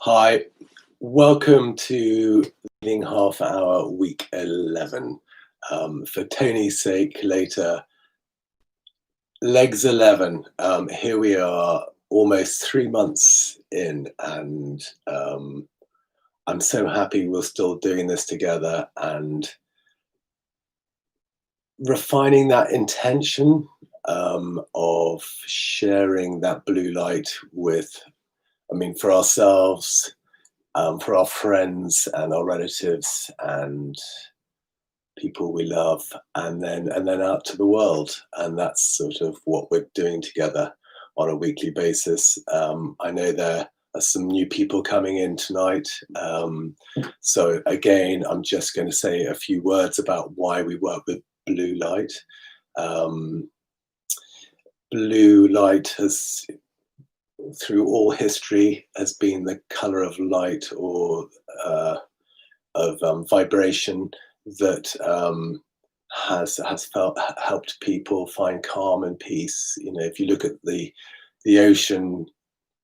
Hi, welcome to Leading Half Hour Week 11. For Tony's sake, later, Legs 11. Here we are, almost 3 months in, and I'm so happy we're still doing this together and refining that intention of sharing that blue light for ourselves, for our friends and our relatives and people we love, and then out to the world. And that's sort of what we're doing together on a weekly basis. I know there are some new people coming in tonight. So again, I'm just going to say a few words about why we work with blue light. Blue light has, through all history, has been the color of light or of vibration that has helped people find calm and peace. You know, if you look at the ocean,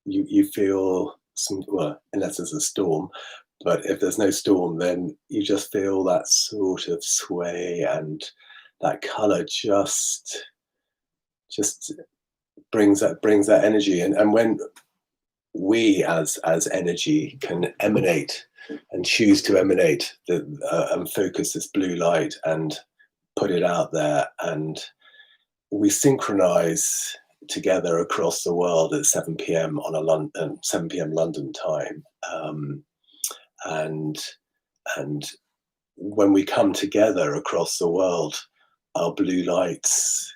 you feel some, well, unless there's a storm, but if there's no storm, then you just feel that sort of sway, and that color just brings that energy. And when we as energy can emanate and choose to emanate and focus this blue light and put it out there, and we synchronize together across the world at 7 p.m. 7 p.m. London time, and when we come together across the world, our blue lights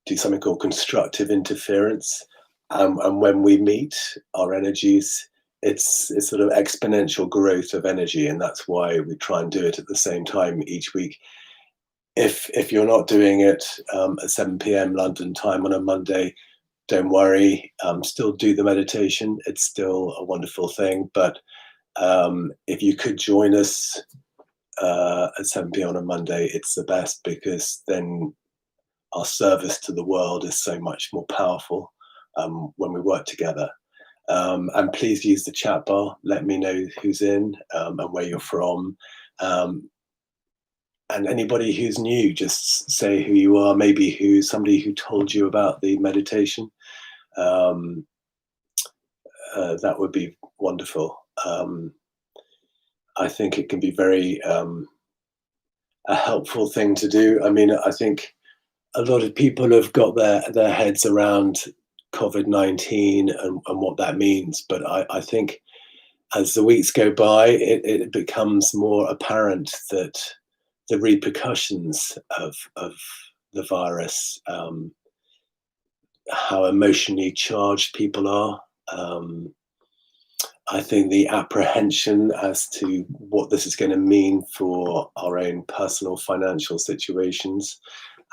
do something called constructive interference. And when we meet our energies, it's sort of exponential growth of energy, and that's why we try and do it at the same time each week. If you're not doing it at 7 p.m. London time on a Monday, don't worry. Still do the meditation. It's still a wonderful thing. But if you could join us at 7 p.m. on a Monday, it's the best, because then our service to the world is so much more powerful when we work together. And please use the chat bar. Let me know who's in and where you're from. And anybody who's new, just say who you are, maybe somebody who told you about the meditation. That would be wonderful. I think it can be very a helpful thing to do. I mean, I think a lot of people have got their heads around COVID-19 and what that means. But I think as the weeks go by, it becomes more apparent that the repercussions of the virus, how emotionally charged people are. I think the apprehension as to what this is going to mean for our own personal financial situations,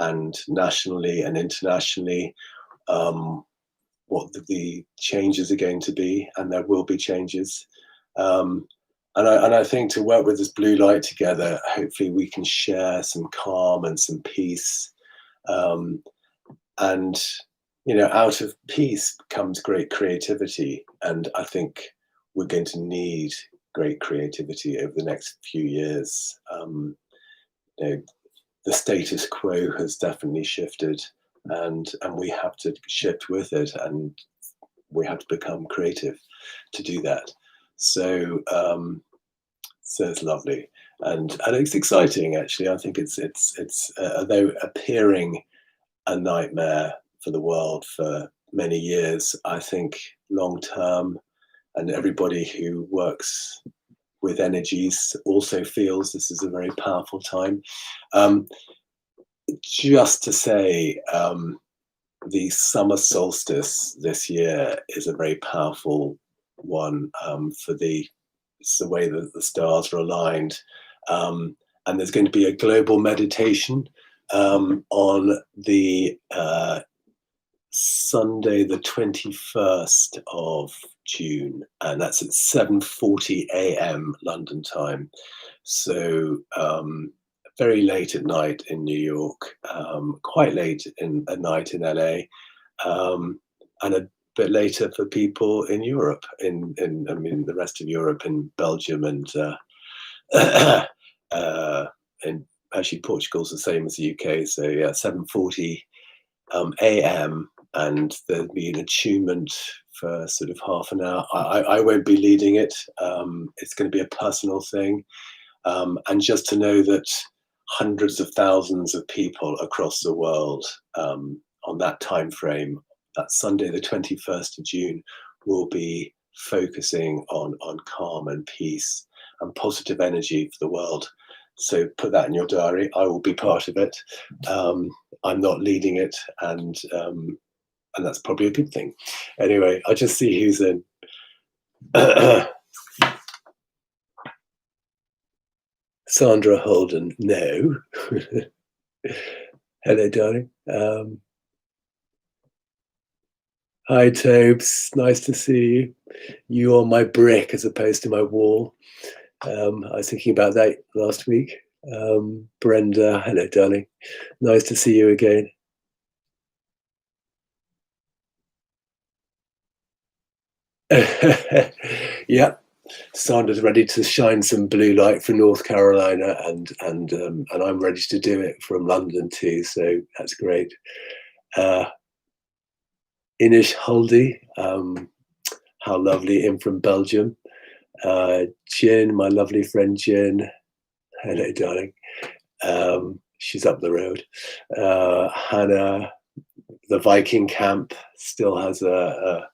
and nationally and internationally, what the changes are going to be, and there will be changes. And I think to work with this blue light together, hopefully we can share some calm and some peace. And, you know, out of peace comes great creativity. And I think we're going to need great creativity over the next few years. You know, the status quo has definitely shifted, and we have to shift with it, and we have to become creative to do that. So it's lovely, and it's exciting, actually. I think it's although appearing a nightmare for the world for many years, I think long term, and everybody who works with energies also feels this is a very powerful time. Just to say, the summer solstice this year is a very powerful one. It's the way that the stars are aligned, and there's going to be a global meditation on the Sunday, the 21st of June, and that's at 7:40 a.m. London time. So very late at night in New York, quite late at night in LA, and a bit later for people in Europe, I mean, the rest of Europe, in Belgium and and actually Portugal's the same as the UK. So yeah, 7:40 a.m. and there'll be an attunement for sort of half an hour. I won't be leading it. It's going to be a personal thing, and just to know that hundreds of thousands of people across the world on that time frame, that Sunday, the 21st of June, will be focusing on calm and peace and positive energy for the world. So put that in your diary. I will be part of it. I'm not leading it, and that's probably a good thing. Anyway, I'll just see who's in. Sandra Holden, no. Hello, darling. Hi, Tobes. Nice to see you. You on my brick as opposed to my wall. I was thinking about that last week. Brenda, hello, darling. Nice to see you again. Yeah, Sandra's ready to shine some blue light for North Carolina, and I'm ready to do it from London too. So that's great. Inish Huldy, how lovely, in from Belgium. Jen, my lovely friend Jen, hello, darling. She's up the road. Hannah, the Viking camp still has a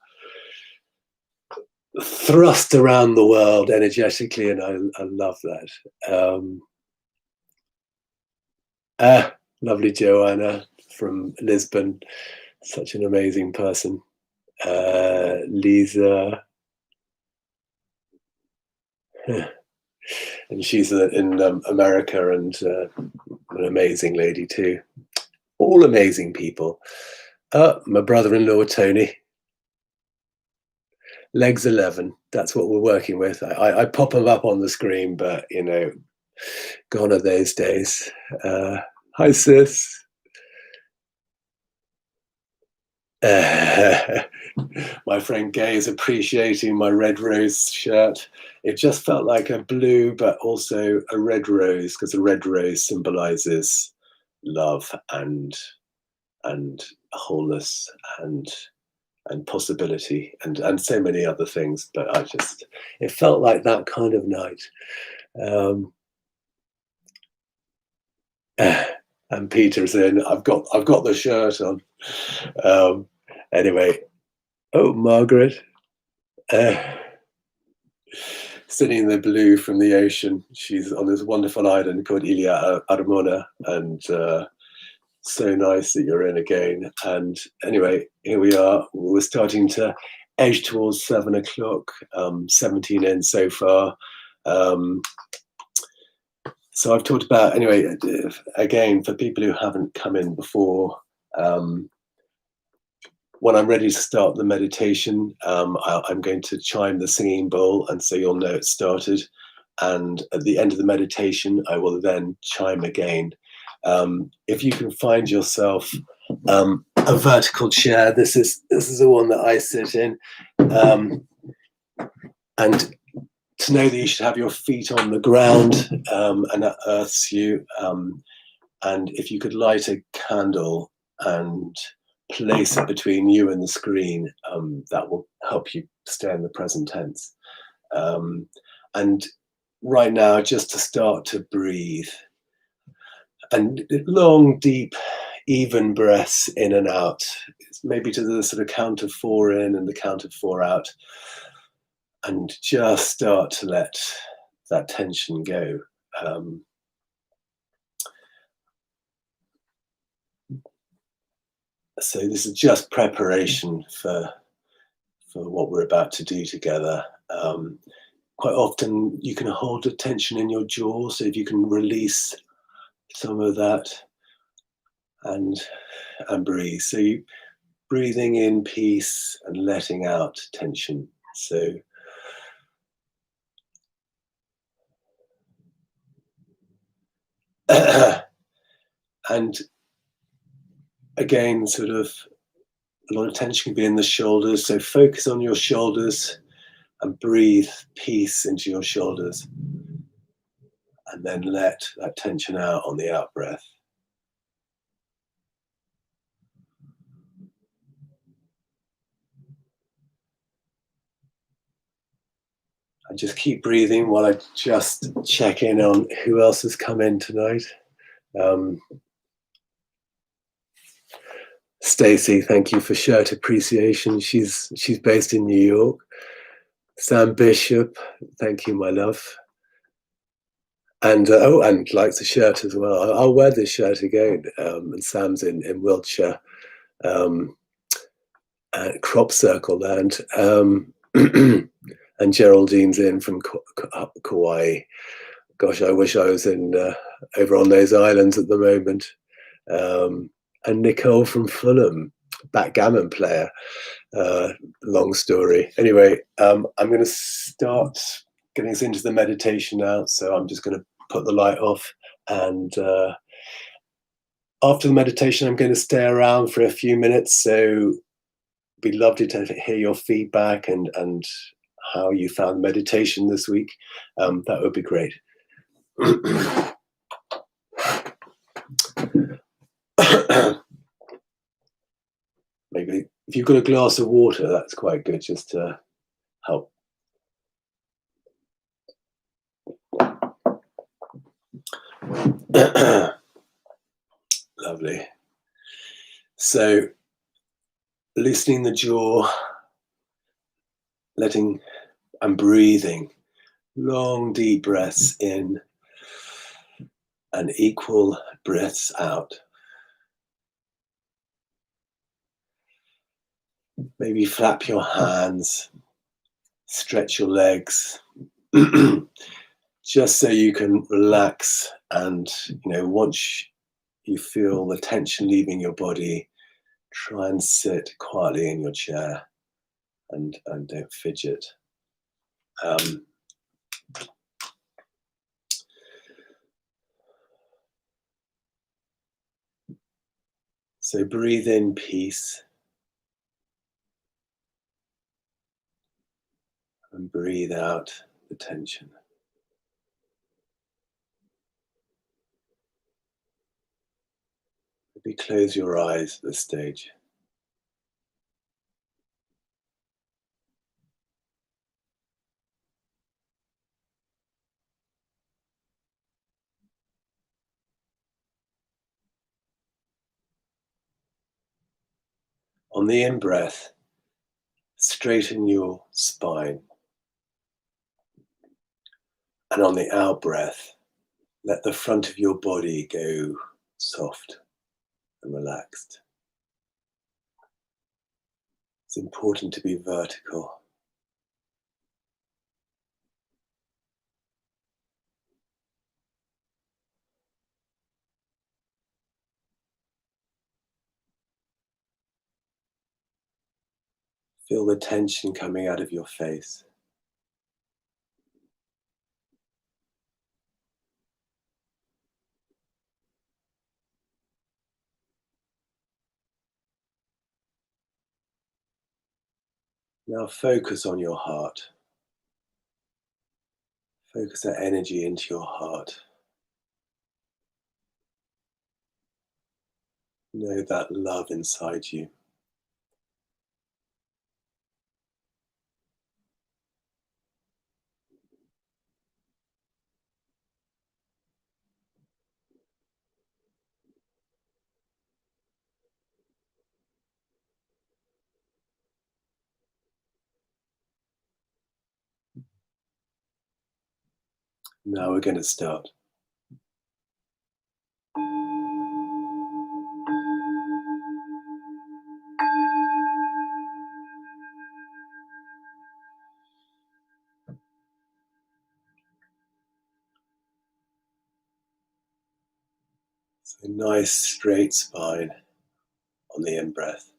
thrust around the world energetically, and I love that. Lovely Joanna from Lisbon, such an amazing person. Lisa, and she's in America, and an amazing lady too. All amazing people. My brother-in-law Tony, legs 11. That's what we're working with. I pop them up on the screen, but you know, gone are those days. Hi, sis. My friend Gay is appreciating my red rose shirt. It just felt like a blue, but also a red rose, because a red rose symbolizes love and wholeness and possibility and so many other things. But it felt like that kind of night. And Peter's in. I've got the shirt on. Anyway, oh, Margaret, sitting in the blue from the ocean. She's on this wonderful island called Ilia Armona, and so nice that you're in again. And anyway, here we are. We're starting to edge towards 7 o'clock. 17 in so far. So I've talked about, anyway, again, for people who haven't come in before, when I'm ready to start the meditation, I'm going to chime the singing bowl, and so you'll know it's started. And at the end of the meditation, I will then chime again. If you can find yourself a vertical chair, this is the one that I sit in, and to know that you should have your feet on the ground, and that earths you. And if you could light a candle and place it between you and the screen, that will help you stay in the present tense. And right now, just to start to breathe, and long, deep, even breaths in and out, maybe to the sort of count of 4 in and the count of 4 out, and just start to let that tension go. So this is just preparation for what we're about to do together. Quite often you can hold a tension in your jaw, so if you can release some of that and breathe. So you breathing in peace and letting out tension. So and again, sort of A lot of tension can be in the shoulders, so focus on your shoulders and breathe peace into your shoulders. And then let that tension out on the out breath. And just keep breathing while I just check in on who else has come in tonight. Stacey, thank you for shirt appreciation. She's based in New York. Sam Bishop, thank you, my love. And and likes the shirt as well. I'll wear this shirt again. And Sam's in Wiltshire, at Crop Circle Land. And Geraldine's in from Kauai. Gosh, I wish I was in over on those islands at the moment. And Nicole from Fulham, backgammon player. Long story. Anyway, I'm going to start getting us into the meditation now. So I'm just going to put the light off. And after the meditation, I'm going to stay around for a few minutes. So it'd be lovely to hear your feedback and how you found meditation this week. That would be great. Maybe if you've got a glass of water, that's quite good, just to help. Lovely. So, loosening the jaw, letting and breathing, long deep breaths in and equal breaths out. Maybe flap your hands, stretch your legs, just so you can relax. And once you feel the tension leaving your body, try and sit quietly in your chair and don't fidget. So breathe in peace and breathe out the tension. Maybe close your eyes at this stage. On the in-breath, straighten your spine. And on the out-breath, let the front of your body go soft and relaxed. It's important to be vertical. Feel the tension coming out of your face. Now focus on your heart. Focus that energy into your heart. Know that love inside you. Now we're going to start. So nice straight spine on the in-breath,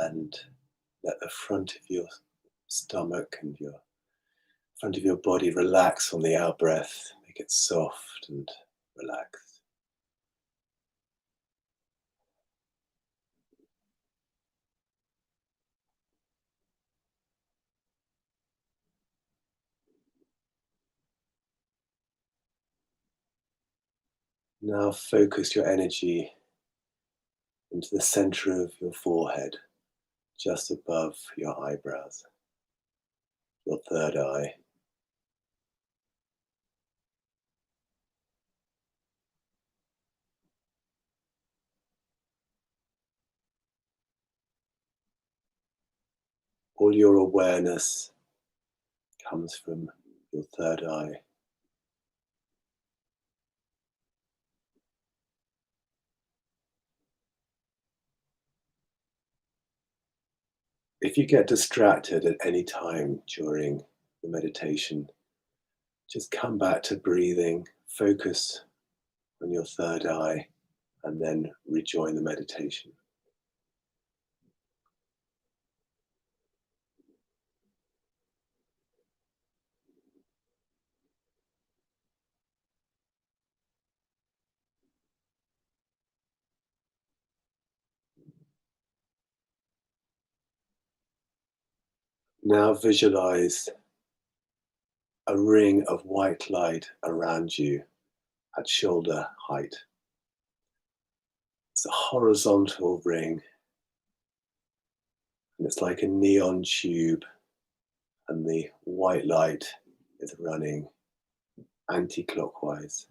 and let the front of your stomach and your front of your body relax on the out-breath. Make it soft and relaxed. Now focus your energy into the center of your forehead, just above your eyebrows, your third eye. All your awareness comes from your third eye. If you get distracted at any time during the meditation, just come back to breathing, focus on your third eye, and then rejoin the meditation. Now visualize a ring of white light around you at shoulder height. It's a horizontal ring, and it's like a neon tube, and the white light is running anti-clockwise.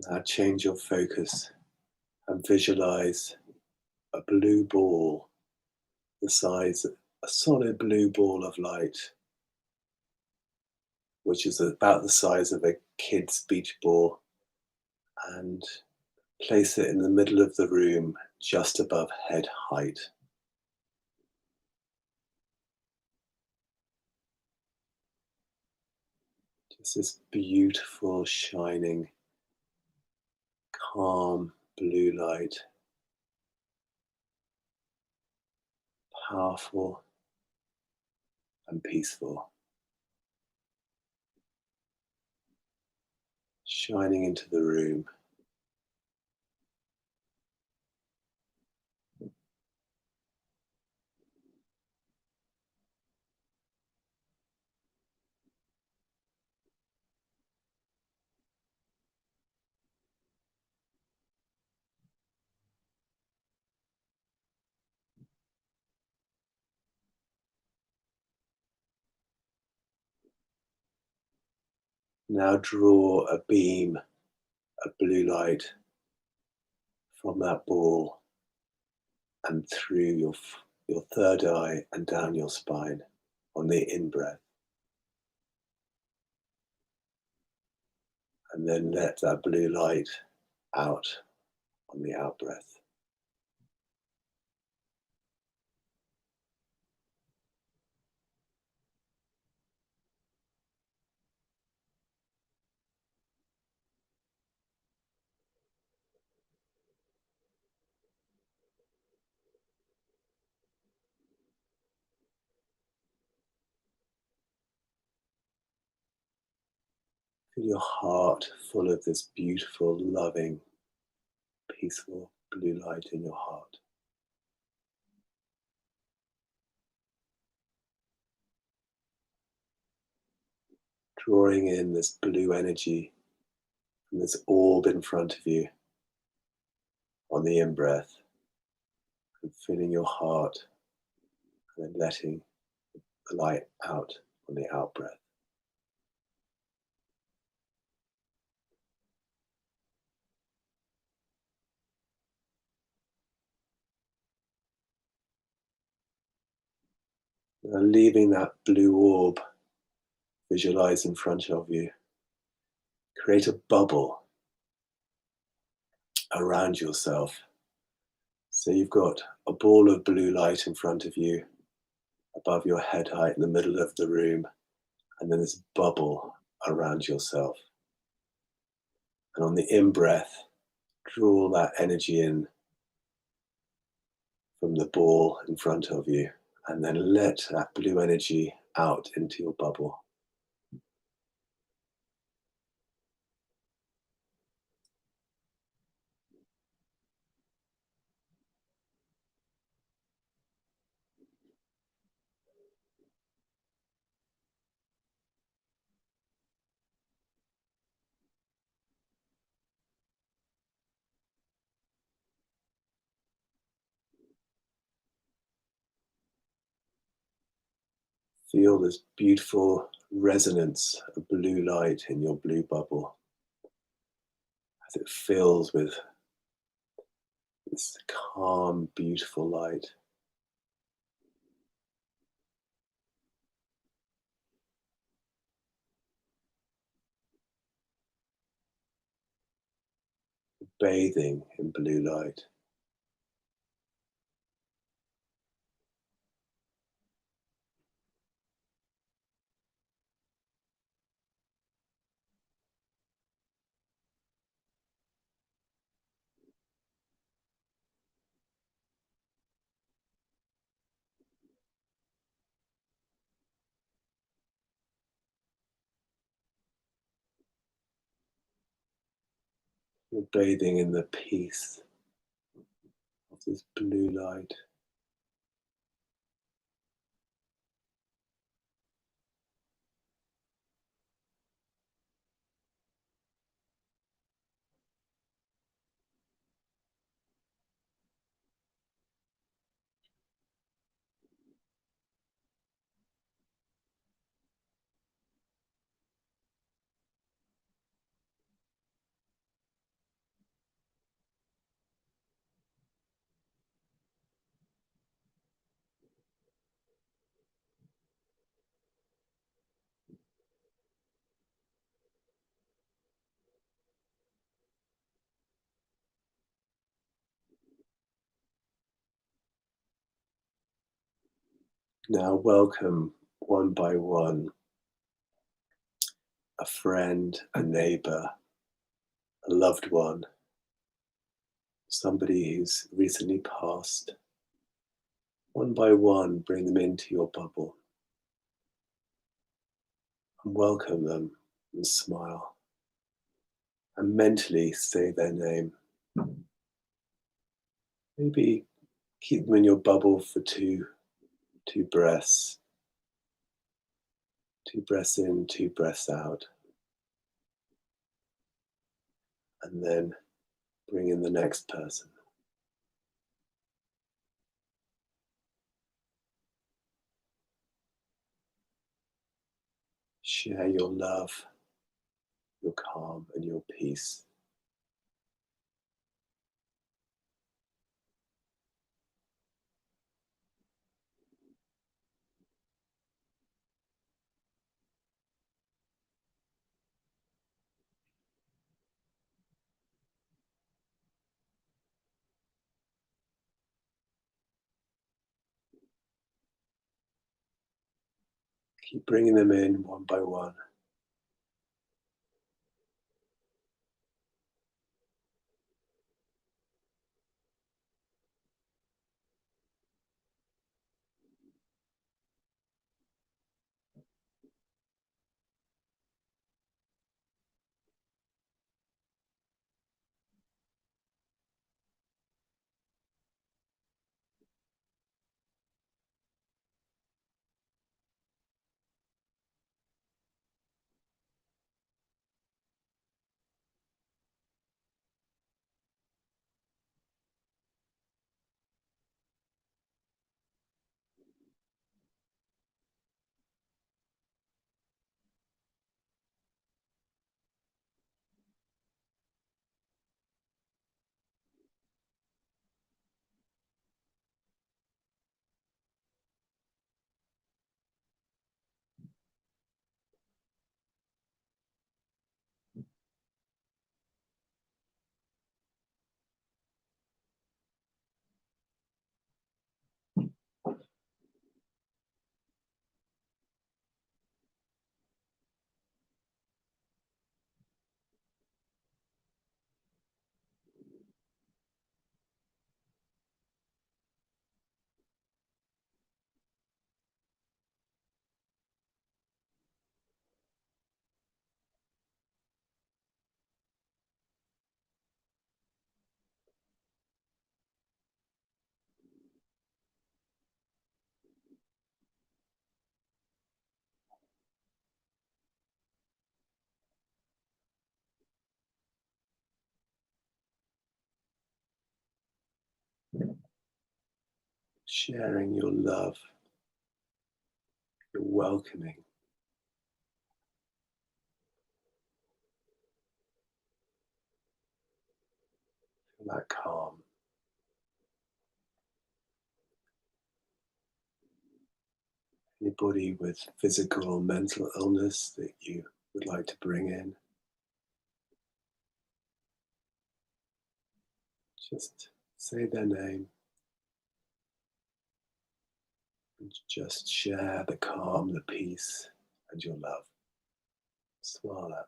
Now change your focus and visualize a blue ball, the size, a solid blue ball of light, which is about the size of a kid's beach ball, and place it in the middle of the room, just above head height. Just this beautiful, shining, calm blue light, powerful and peaceful, shining into the room. Now draw a beam of blue light from that ball and through your third eye and down your spine on the in-breath. And then let that blue light out on the out-breath. Feel your heart full of this beautiful, loving, peaceful blue light in your heart. Drawing in this blue energy from this orb in front of you on the in-breath, and filling your heart, and then letting the light out on the out-breath. Now leaving that blue orb visualize in front of you. Create a bubble around yourself. So you've got a ball of blue light in front of you, above your head height in the middle of the room, and then this bubble around yourself. And on the in-breath, draw that energy in from the ball in front of you, and then let that blue energy out into your bubble. Feel this beautiful resonance of blue light in your blue bubble as it fills with this calm, beautiful light. Bathing in blue light. You're bathing in the peace of this blue light. Now welcome one by one a friend, a neighbor, a loved one, somebody who's recently passed. One by one, bring them into your bubble and welcome them and smile and mentally say their name. Maybe keep them in your bubble for two breaths. 2 breaths in, 2 breaths out. And then bring in the next person. Share your love, your calm, and your peace. Keep bringing them in one by one. sharing your love, your welcoming, that calm. Anybody with physical or mental illness that you would like to bring in, just say their name and just share the calm, the peace, and your love. Smile at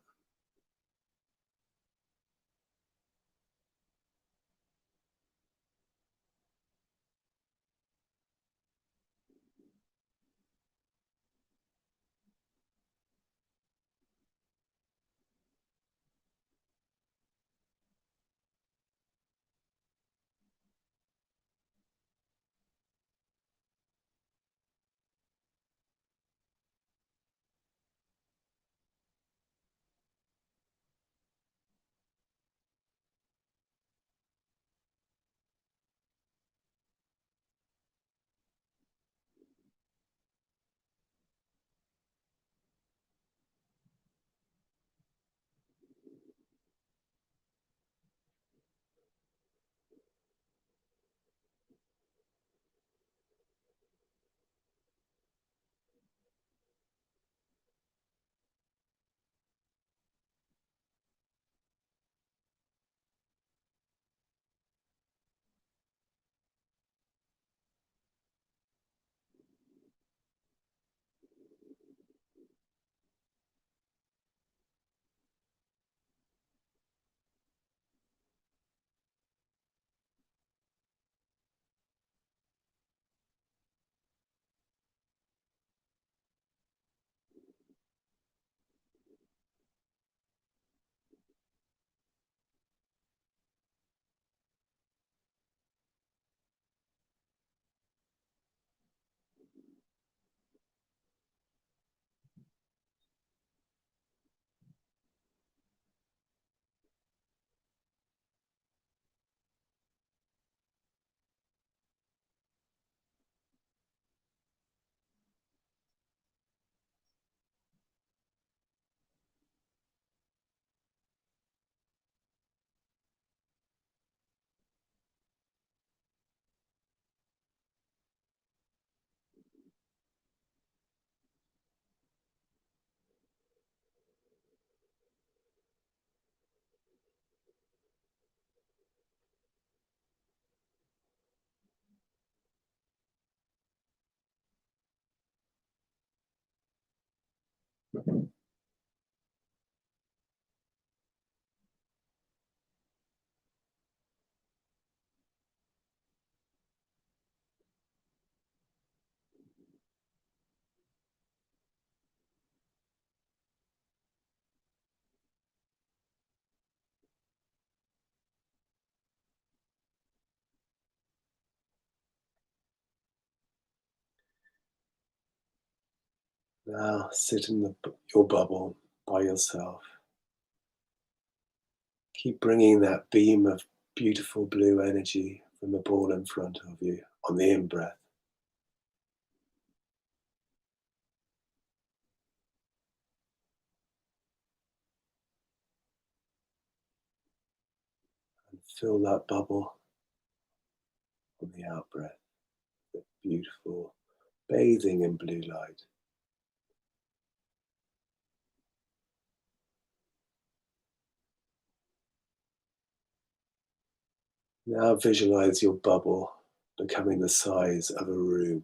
now sit in your bubble by yourself. Keep bringing that beam of beautiful blue energy from the ball in front of you on the in breath. And fill that bubble on the out breath. The beautiful bathing in blue light. Now visualize your bubble becoming the size of a room.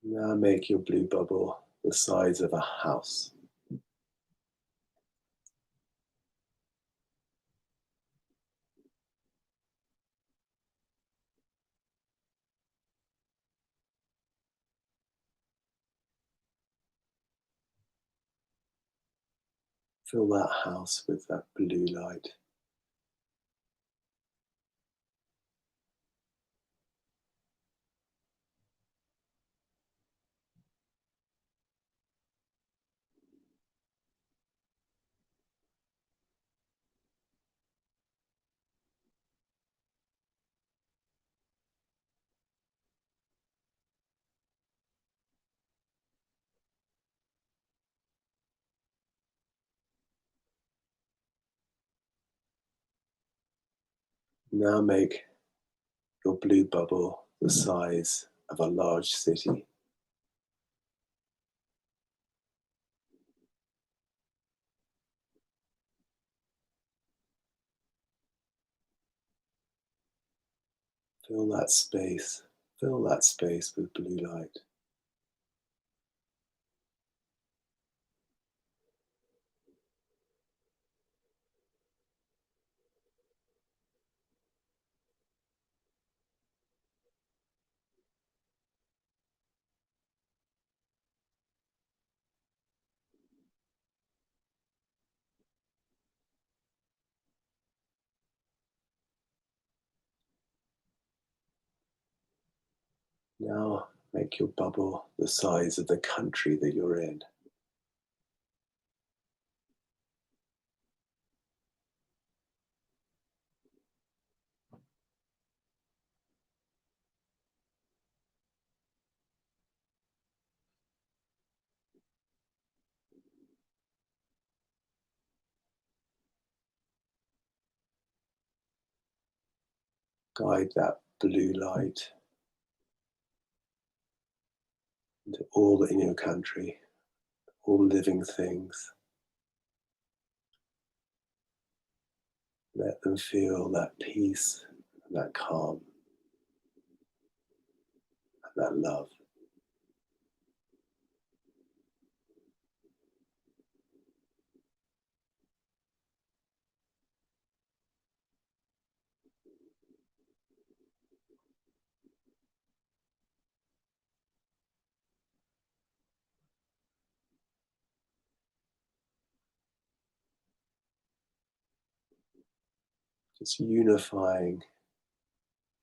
Now make your blue bubble the size of a house. Fill that house with that blue light. Now make your blue bubble the size of a large city. Fill that space. Fill that space with blue light. Now make your bubble the size of the country that you're in. Guide that blue light into all in your country, all living things. Let them feel that peace and that calm and that love. Just unifying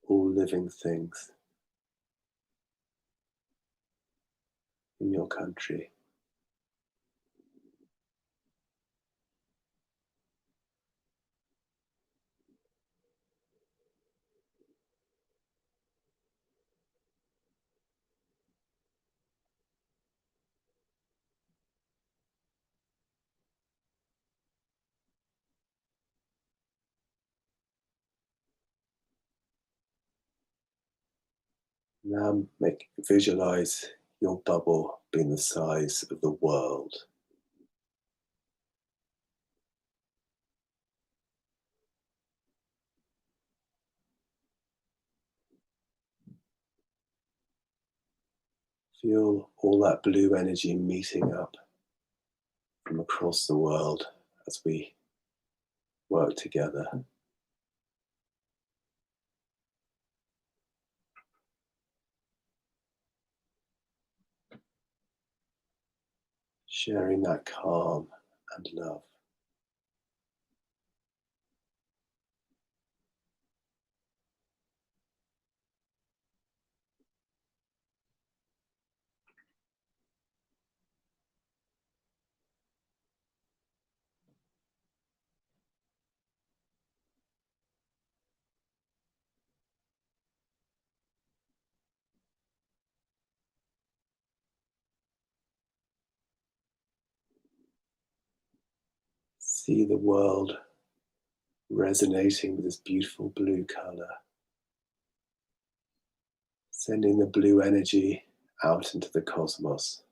all living things in your country. Now visualize your bubble being the size of the world. Feel all that blue energy meeting up from across the world as we work together. Sharing that calm and love. See the world resonating with this beautiful blue color, sending the blue energy out into the cosmos.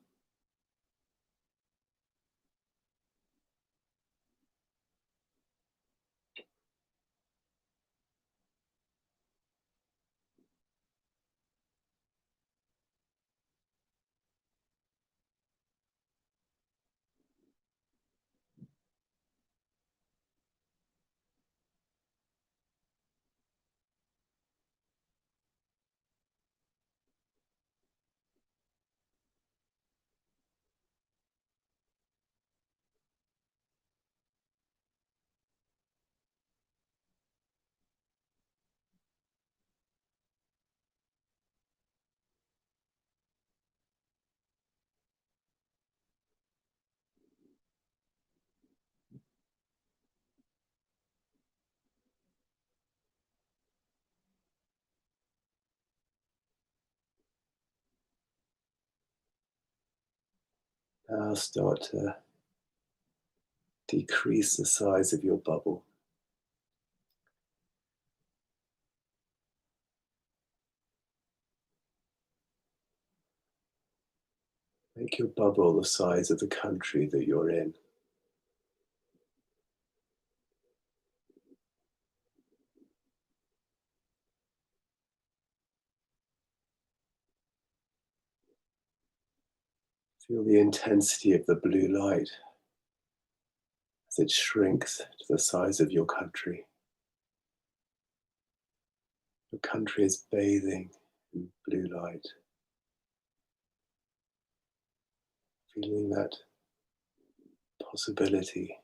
Now start to decrease the size of your bubble. Make your bubble the size of the country that you're in. Feel the intensity of the blue light as it shrinks to the size of your country. Your country is bathing in blue light. Feeling that possibility,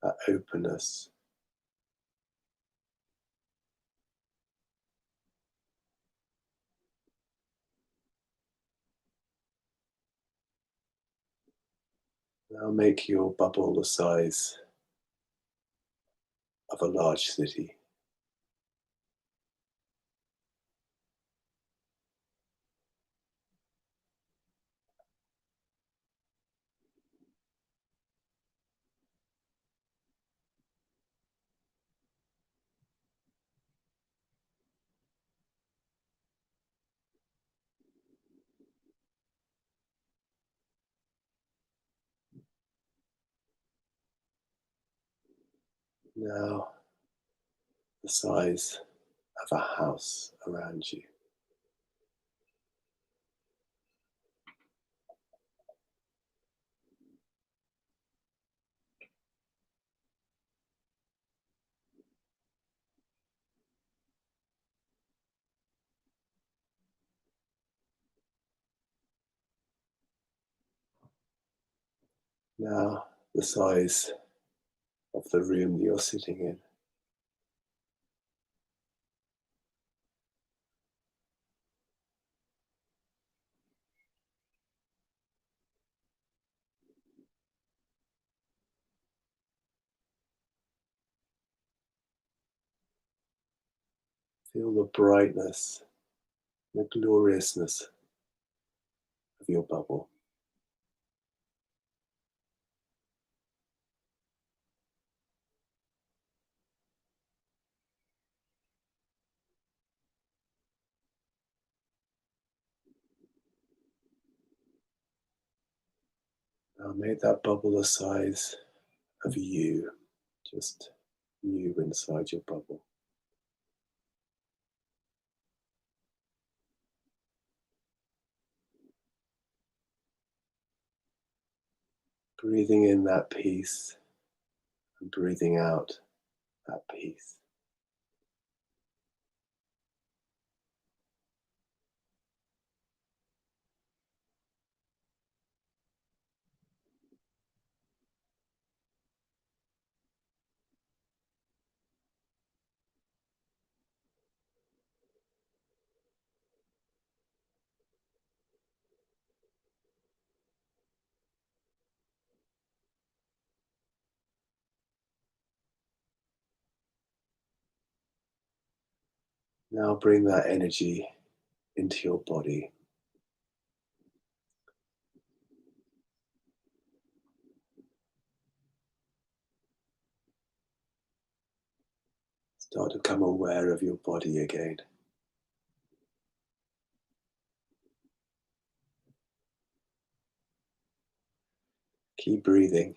that openness. Now make your bubble the size of a large city. Now the size of a house around you. Now the size of the room that you're sitting in. Feel the brightness, the gloriousness of your bubble. Now make that bubble the size of you, just you inside your bubble. Breathing in that peace and breathing out that peace. Now bring that energy into your body. Start to become aware of your body again. Keep breathing.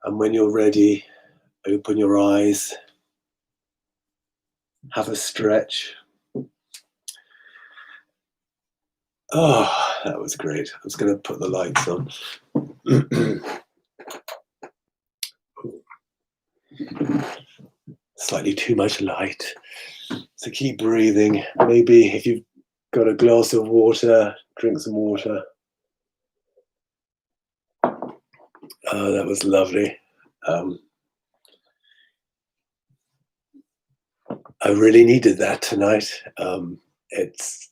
And when you're ready, open your eyes, have a stretch. Oh, that was great. I was going to put the lights on. Slightly too much light. So keep breathing. Maybe if you've got a glass of water, drink some water. Oh, that was lovely. I really needed that tonight. It's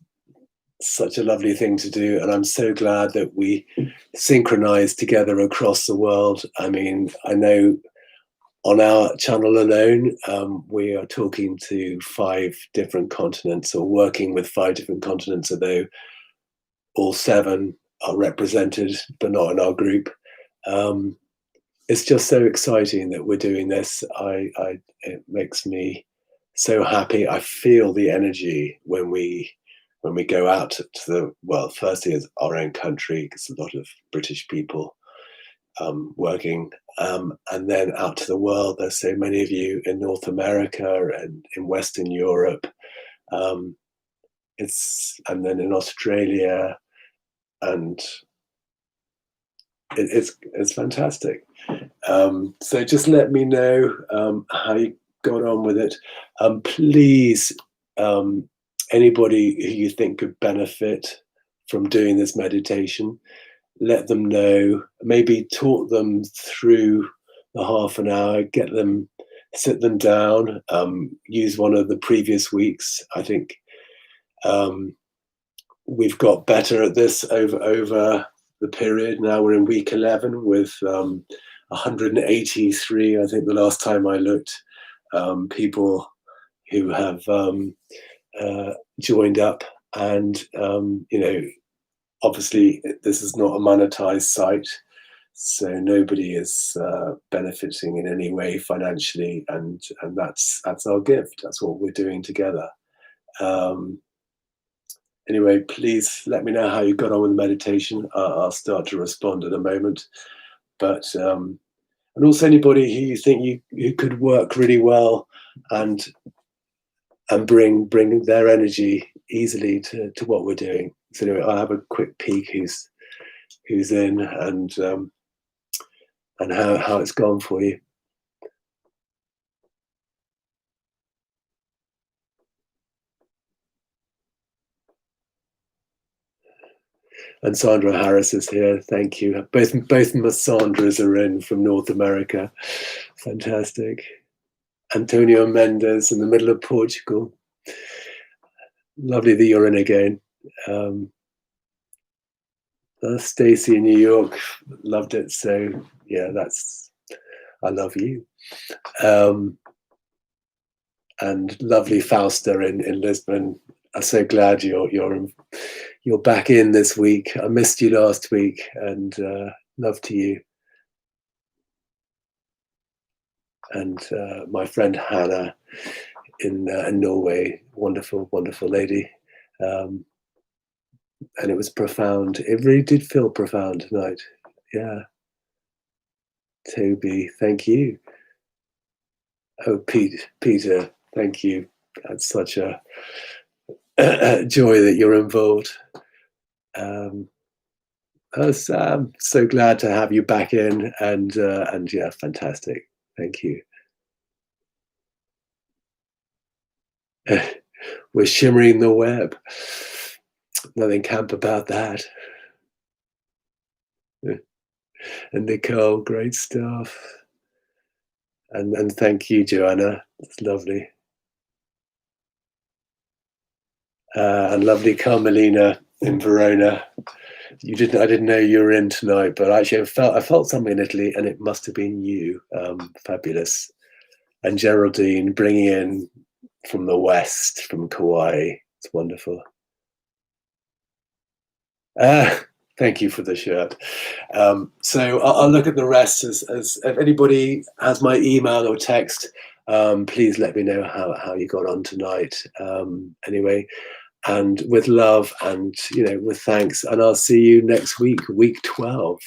such a lovely thing to do, and I'm so glad that we synchronize together across the world. I mean, I know on our channel alone, we are talking to 5 different continents, or working with 5 different continents, although all 7 are represented, but not in our group. Um, it's just so exciting that we're doing this. It makes me so happy. I feel the energy when we go out to the, well, firstly as our own country, because a lot of British people working, and then out to the world. There's so many of you in North America and in Western Europe. Um, and then in Australia, and it's fantastic. So just let me know how you got on with it. Please, um, anybody who you think could benefit from doing this meditation, let them know. Maybe talk them through the half an hour. Sit them down. Use one of the previous weeks. I think we've got better at this over the period. Now we're in week 11 with 183, I think the last time I looked, people who have joined up. And, obviously this is not a monetized site, so nobody is benefiting in any way financially, and that's our gift. That's what we're doing together. Anyway, please let me know how you got on with the meditation. I'll start to respond in a moment. But and also anybody who you think you could work really well and bring their energy easily to what we're doing. So anyway, I'll have a quick peek who's in, and how it's gone for you. And Sandra Harris is here. Thank you. Both Miss Sandras are in from North America. Fantastic. Antonio Mendes in the middle of Portugal. Lovely that you're in again. Stacy in New York, loved it. So yeah, I love you. And lovely Fausta in Lisbon. I'm so glad you're back in this week. I missed you last week, and love to you. And my friend Hannah in Norway, wonderful, wonderful lady. And it was profound. It really did feel profound tonight. Yeah. Toby, thank you. Oh, Peter, thank you. That's such a joy that you're involved. Sam, so glad to have you back in, and yeah, fantastic. Thank you. We're shimmering the web. Nothing camp about that. And Nicole, great stuff. And thank you, Joanna. It's lovely. And lovely Carmelina in Verona. I didn't know you were in tonight, but actually I felt something in Italy, and it must have been you. Fabulous. And Geraldine bringing in from the west, from Kauai. It's wonderful. Thank you for the shirt. So I'll look at the rest as if anybody has my email or text, please let me know how you got on tonight. Anyway, and with love, and with thanks, and I'll see you next week, week 12,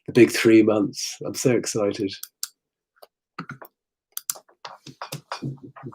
the big 3 months. I'm so excited.